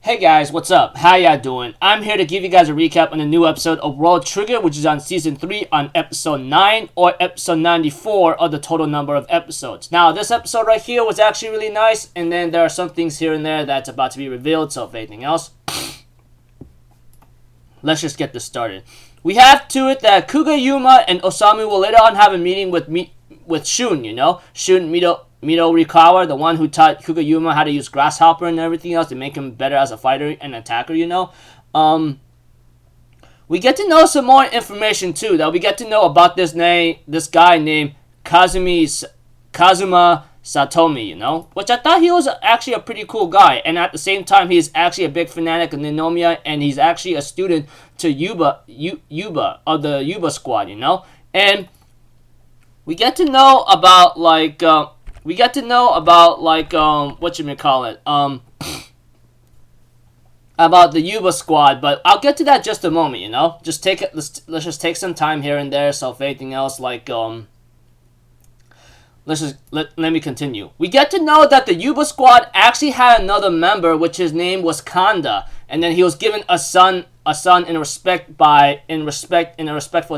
Hey guys, what's up? How y'all doing? I'm here to give you guys a recap on a new episode of World Trigger, which is on Season 3 on Episode 9 or Episode 94 of the total number of episodes. Now, this episode right here was actually really nice, and then there are some things here and there that's about to be revealed, so if anything else, let's just get this started. We have to it that Kuga, Yuma, and Osamu will later on have a meeting with Shun, you know? Shun Mito Rikawa, the one who taught Kuga Yuma how to use Grasshopper and everything else to make him better as a fighter and attacker, you know? We get to know some more information too, that we get to know about this guy named Kazuma Satomi, you know? Which I thought he was actually a pretty cool guy, and at the same time, he's actually a big fanatic of Ninomiya, and he's actually a student to Yuba of the Yuba squad, you know? And we get to know about, about the Yuba squad, but I'll get to that just a moment, you know? Let's just take some time here and there, so if anything else, let me continue. We get to know that the Yuba squad actually had another member, which his name was Kanda, and then he was given a son in a respectful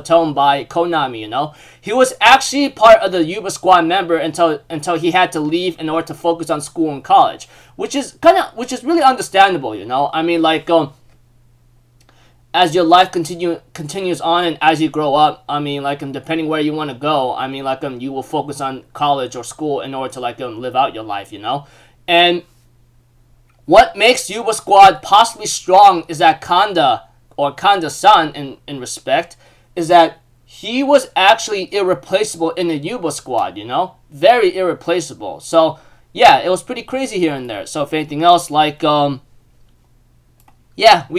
tone by Konami, you know. He was actually part of the Yuba squad member until he had to leave in order to focus on school and college, which is really understandable, you know. I mean, as your life continues on and as you grow up, I mean, depending where you want to go, I mean, you will focus on college or school in order to live out your life, you know. And what makes Yuba squad possibly strong is that Kanda's son, in respect, is that he was actually irreplaceable in the Yuba squad, you know? Very irreplaceable. So, yeah, it was pretty crazy here and there. So, if anything else, we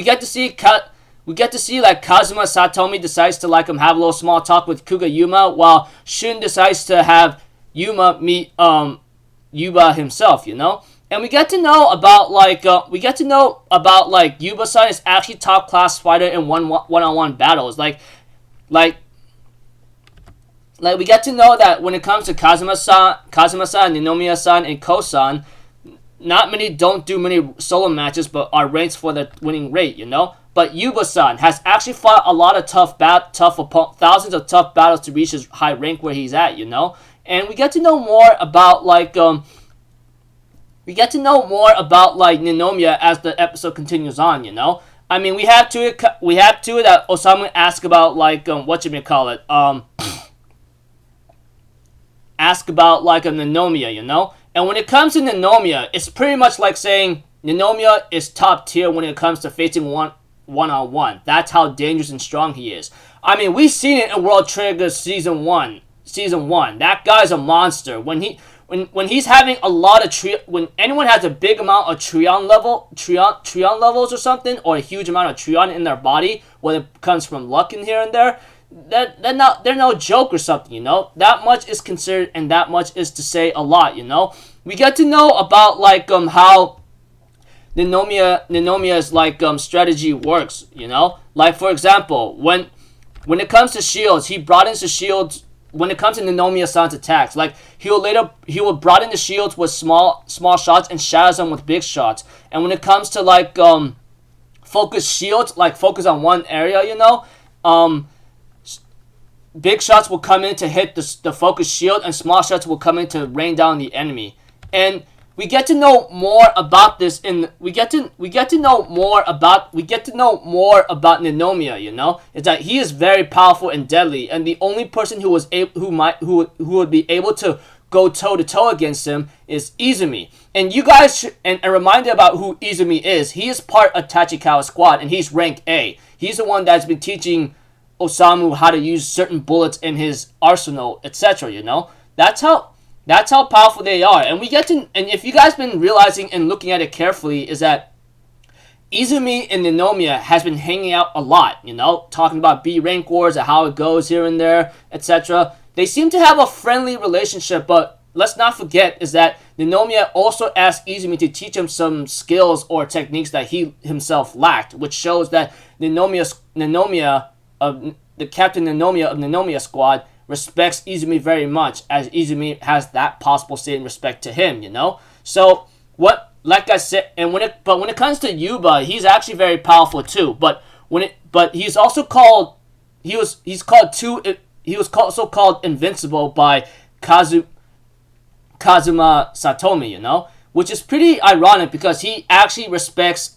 get to see Kazuma Satomi decides to have a little small talk with Kuga Yuma, while Shun decides to have Yuma meet Yuba himself, you know? And we get to know about Yuba-san is actually top class fighter in one-on-one battles. We get to know that when it comes to Kazuma-san, Ninomiya-san, and Ko-san, not many don't do many solo matches, but are ranked for the winning rate, you know. But Yuba-san has actually fought a lot of thousands of tough battles to reach his high rank where he's at, you know. And we get to know more about Ninomiya as the episode continues on, you know. I mean, we have to that Osamu ask about Ninomiya, you know. And when it comes to Ninomiya, it's pretty much like saying Ninomiya is top tier when it comes to facing one-on-one. That's how dangerous and strong he is. I mean, we've seen it in World Trigger Season 1. That guy's a monster. When he's having a lot of when anyone has a big amount of Trion levels or something, or a huge amount of Trion in their body, whether it comes from luck in here and there, they're no joke or something, you know. That much is considered, and that much is to say a lot, you know. We get to know about how Ninomiya's strategy works, you know. Like, for example, when it comes to shields, he broadens the shields. When it comes to Ninomiya-san's attacks, he will broaden the shields with small shots and shatters them with big shots. And when it comes to focus shields, focus on one area, you know, big shots will come in to hit the focus shield, and small shots will come in to rain down the enemy. And we get to know more about this we get to know more about Ninomiya, you know. Is that he is very powerful and deadly, and the only person who would be able to go toe to toe against him is Izumi. And you guys and a reminder about who Izumi is. He is part of Tachikawa's squad, and he's rank A. He's the one that's been teaching Osamu how to use certain bullets in his arsenal, etc., you know. That's how powerful they are. And if you guys been realizing and looking at it carefully, is that Izumi and Ninomiya has been hanging out a lot, you know, talking about B rank wars and how it goes here and there, etc. They seem to have a friendly relationship, but let's not forget is that Ninomiya also asked Izumi to teach him some skills or techniques that he himself lacked, which shows that the Captain Ninomiya of Ninomiya squad respects Izumi very much, as Izumi has that possible same respect to him, you know? So, what like I said, and when it comes to Yuba, he's actually very powerful too. But he's also called also called invincible by Kazuma Satomi, you know, which is pretty ironic because he actually respects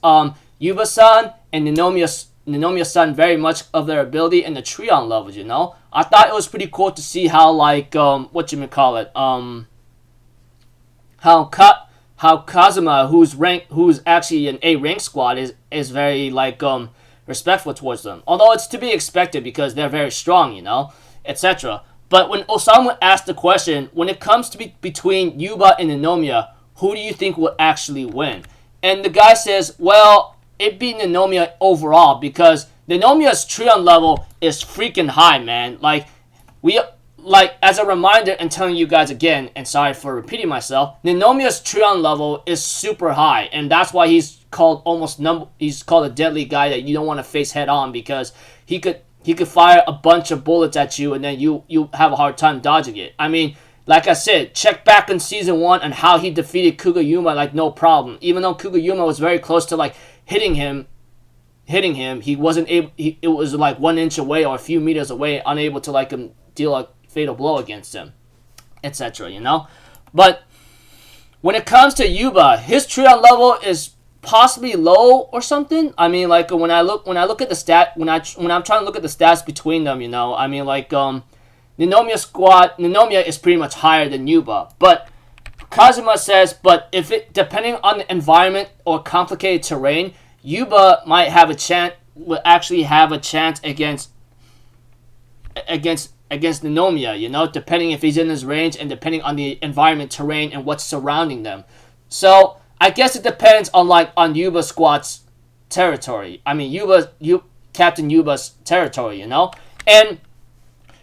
Yuba-san and Ninomiya-san very much of their ability in the Trion levels, you know. I thought it was pretty cool to see how like how Kazuma, who's actually an A rank squad, is very like respectful towards them. Although it's to be expected because they're very strong, you know, etc. But when Osamu asked the question, when it comes to between Yuba and Ninomiya, who do you think will actually win? And the guy says, well, it'd be Ninomiya overall because Ninomiya's Trion level is freaking high, man. Like, as a reminder and telling you guys again, and sorry for repeating myself, Ninomiya's Trion level is super high, and that's why he's called a deadly guy that you don't want to face head on because he could fire a bunch of bullets at you and then you have a hard time dodging it. I mean, like I said, check back in season 1 and how he defeated Kugayuma like no problem. Even though Kugayuma was very close to like hitting him, he wasn't able. It was like 1 inch away or a few meters away, unable to like deal a fatal blow against him, etc. You know, but when it comes to Yuba, his Trion level is possibly low or something. I mean, like when I look at the stat when I'm trying to look at the stats between them, you know, I mean like Ninomiya is pretty much higher than Yuba, but Kazuma says, but if it depending on the environment or complicated terrain, Yuba might have a chance against Ninomiya, you know, depending if he's in his range and depending on the environment, terrain, and what's surrounding them. So I guess it depends on Yuba squad's territory. I mean, Captain Yuba's territory, you know? And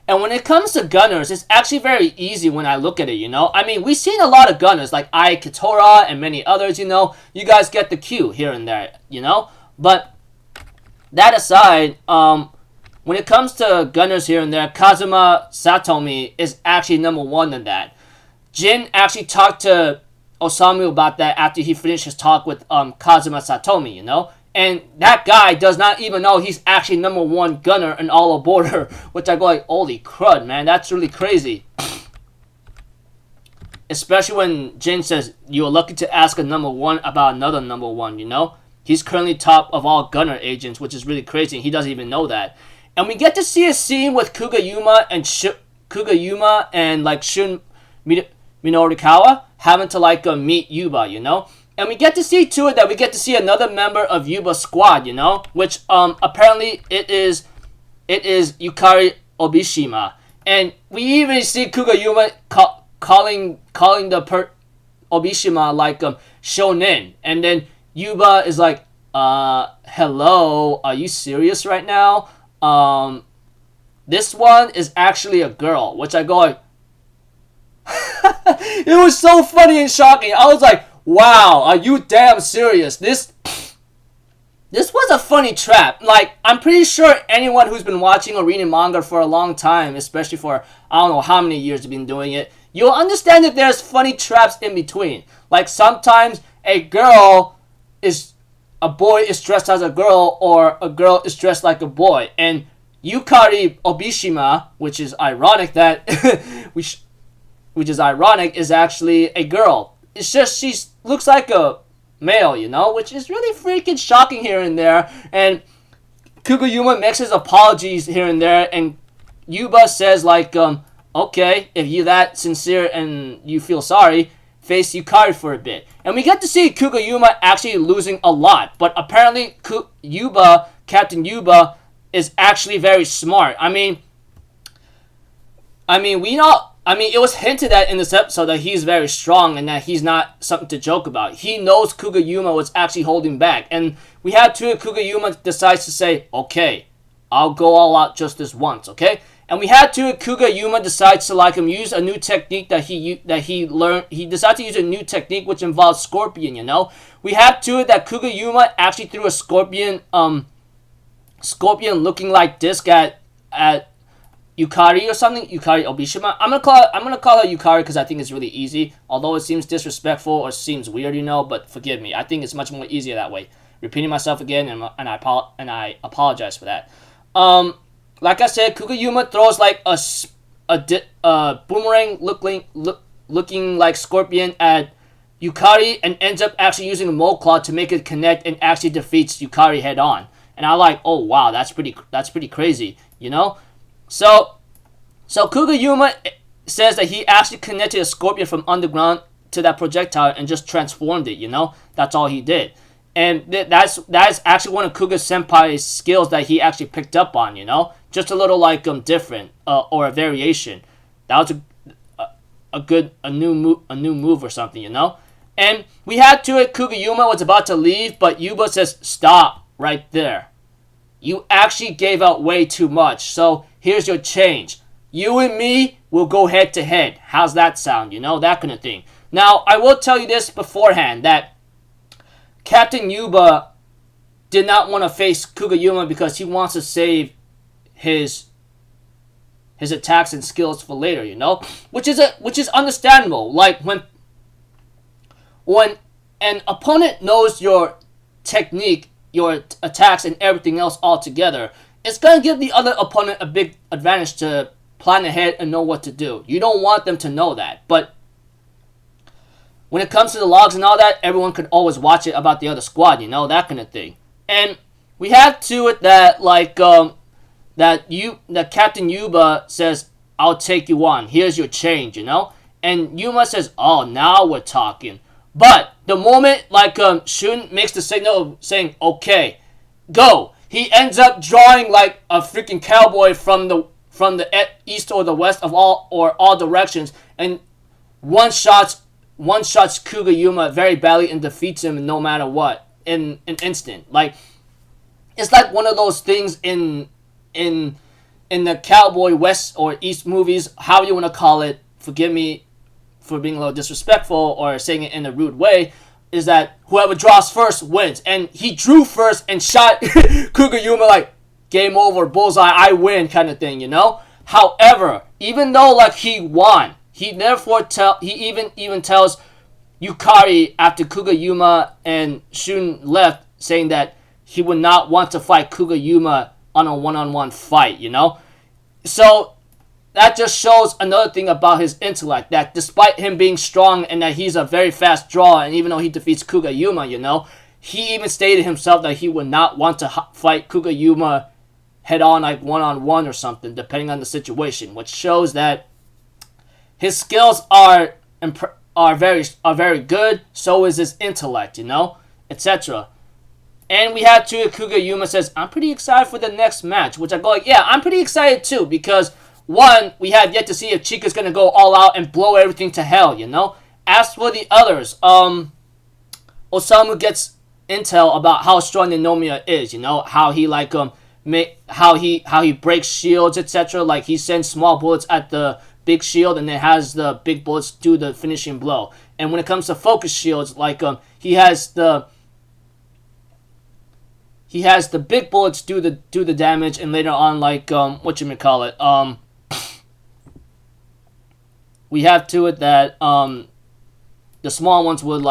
when it comes to gunners, it's actually very easy when I look at it, you know? I mean, we've seen a lot of gunners like Ai Kitora and many others, you know? You guys get the cue here and there, you know? But that aside, when it comes to gunners here and there, Kazuma Satomi is actually number 1 in that. Jin actually talked to Osamu about that after he finished his talk with Kazuma Satomi, you know? And that guy does not even know he's actually number 1 gunner in all of Border, which I go like, holy crud, man, that's really crazy. Especially when Jin says, you're lucky to ask a number 1 about another number 1, you know? He's currently top of all gunner agents, which is really crazy, and he doesn't even know that. And we get to see a scene with Kugayuma and like Shun Minorikawa having to like meet Yuba, you know? And we get to see too that we get to see another member of Yuba's squad, you know? Which apparently it is Yukari Obishima. And we even see Kugayuma calling the Obishima like Shonin. And then Yuba is like, hello, are you serious right now? This one is actually a girl, which I go like, it was so funny and shocking. I was like, wow, are you damn serious? This was a funny trap. Like, I'm pretty sure anyone who's been watching or reading manga for a long time, especially for I don't know how many years you've been doing it, you'll understand that there's funny traps in between. Like, sometimes a boy is dressed as a girl or a girl is dressed like a boy. And Yukari Obishima, which is ironic is actually a girl. It's just she looks like a male, you know, which is really freaking shocking here and there. And Kugayuma makes his apologies here and there, and Yuba says like, okay, if you're that sincere and you feel sorry, face Yukari for a bit. And we get to see Kugayuma actually losing a lot, but apparently Captain Yuba is actually very smart. I mean, it was hinted at in this episode that he's very strong and that he's not something to joke about. He knows Kugayuma was actually holding back. And we had Kugayuma decides to say, okay, I'll go all out just this once, okay? And we had Kugayuma decides to use a new technique that he learned. He decided to use a new technique which involves scorpion, you know? We had that Kugayuma actually threw a scorpion looking like disc at Yukari or something. Yukari Obishima. I'm gonna call her Yukari because I think it's really easy. Although it seems disrespectful or seems weird, but forgive me. I think it's much more easier that way. Repeating myself again, and I apologize for that. Like I said, Kugayuma throws like a boomerang looking like scorpion at Yukari and ends up actually using a Mole Claw to make it connect and actually defeats Yukari head on. And I like, oh wow, that's pretty crazy, So Kugayuma says that he actually connected a scorpion from underground to that projectile and just transformed it, That's all he did. And that's actually one of Kuga Senpai's skills that he actually picked up on, Just a little like different or a variation. That was a new move or something, And we had to it. Kugayuma was about to leave, but Yuba says, "Stop right there. You actually gave out way too much. So here's your change. You and me will go head to head. How's that sound? That kind of thing." Now I will tell you this beforehand that Captain Yuba did not want to face Kugayuma because he wants to save his attacks and skills for later, which is understandable. Like when an opponent knows your technique, your attacks, and everything else all together, it's gonna give the other opponent a big advantage to plan ahead and know what to do. You don't want them to know that, but when it comes to the logs and all that, everyone could always watch it about the other squad, that kind of thing. And we have to it that that Captain Yuba says, "I'll take you on. Here's your change," And Yuma says, "Oh, now we're talking." But the moment Shun makes the signal of saying, "Okay, go," he ends up drawing like a freaking cowboy from the east or the west of all directions, and one shots Kugayuma very badly and defeats him no matter what in an instant. Like it's like one of those things in the cowboy west or east movies, how you want to call it. Forgive me for being a little disrespectful or saying it in a rude way. Is that whoever draws first wins, and he drew first and shot Kugayuma like game over, bullseye, I win kind of thing, However, even though he won, he even tells Yukari after Kugayuma and Shun left, saying that he would not want to fight Kugayuma on a one-on-one fight, So that just shows another thing about his intellect, that despite him being strong and that he's a very fast draw, and even though he defeats Kugayuma, he even stated himself that he would not want to fight Kugayuma head-on, like one-on-one or something, depending on the situation, which shows that his skills are very good. So is his intellect, etc. And we have to Kugayuma says, "I'm pretty excited for the next match," which I go like, yeah, I'm pretty excited too, because one, we have yet to see if Chica's gonna go all out and blow everything to hell, As for the others, Osamu gets intel about how strong Ninomiya is, how he how he breaks shields, etc. Like he sends small bullets at the big shield, and it has the big bullets do the finishing blow. And when it comes to focus shields, he has the big bullets do the damage, and later on, we have to it that the small ones would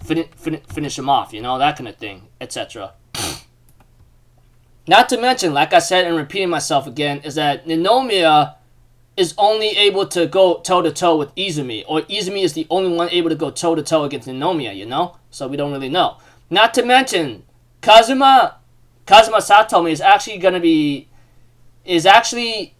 finish him off, that kind of thing, etc. Not to mention, like I said and repeating myself again, is that Ninomiya is only able to go toe-to-toe with Izumi, or Izumi is the only one able to go toe-to-toe against Ninomiya, So we don't really know. Not to mention, Kazuma Satomi it actually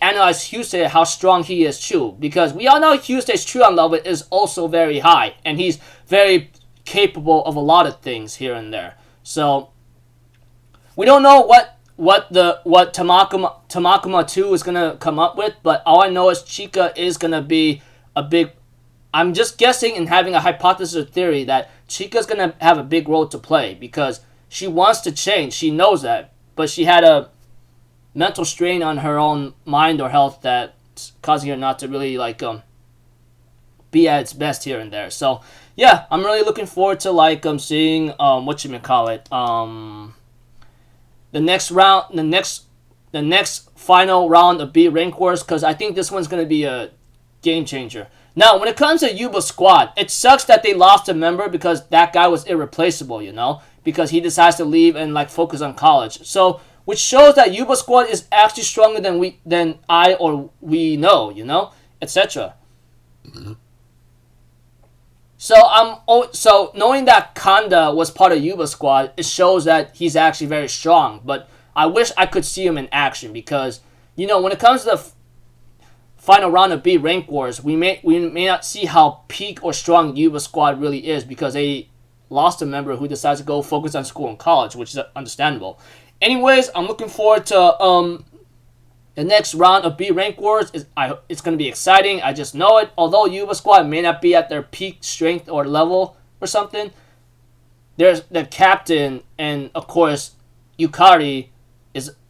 analyzed Hyusei how strong he is too, because we all know Hyusei's Truon level is also very high, and he's very capable of a lot of things here and there. So we don't know what Tamakuma 2 is gonna come up with, but all I know is Chika is gonna be a big. I'm just guessing and having a hypothesis or theory that Chika's gonna have a big role to play, because she wants to change. She knows that, but she had a mental strain on her own mind or health that's causing her not to really be at its best here and there. So yeah, I'm really looking forward to seeing the next round, the next the next final round of B Rank Wars, because I think this one's going to be a game changer. Now, when it comes to Yuba Sqaud, it sucks that they lost a member because that guy was irreplaceable, you know, because he decides to leave and like focus on college. So, which shows that Yuba Sqaud is actually stronger than we know, you know, etc. So knowing that Kanda was part of Yuba Sqaud, it shows that he's actually very strong. But I wish I could see him in action because, you know, when it comes to the final round of B Rank Wars, we may not see how peak or strong Yuba Sqaud really is because they lost a member who decides to go focus on school and college, which is understandable. Anyways, I'm looking forward to the next round of B Rank Wars. It's going to be exciting. I just know it. Although Yuba Sqaud may not be at their peak strength or level or something, there's the captain and, of course, Yukari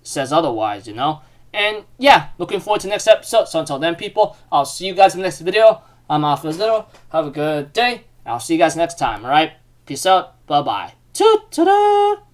says otherwise, you know? And, yeah, looking forward to the next episode. So until then, people, I'll see you guys in the next video. I'm Alpha Zero. Have a good day. I'll see you guys next time, alright? Peace out. Bye-bye. Ta-da!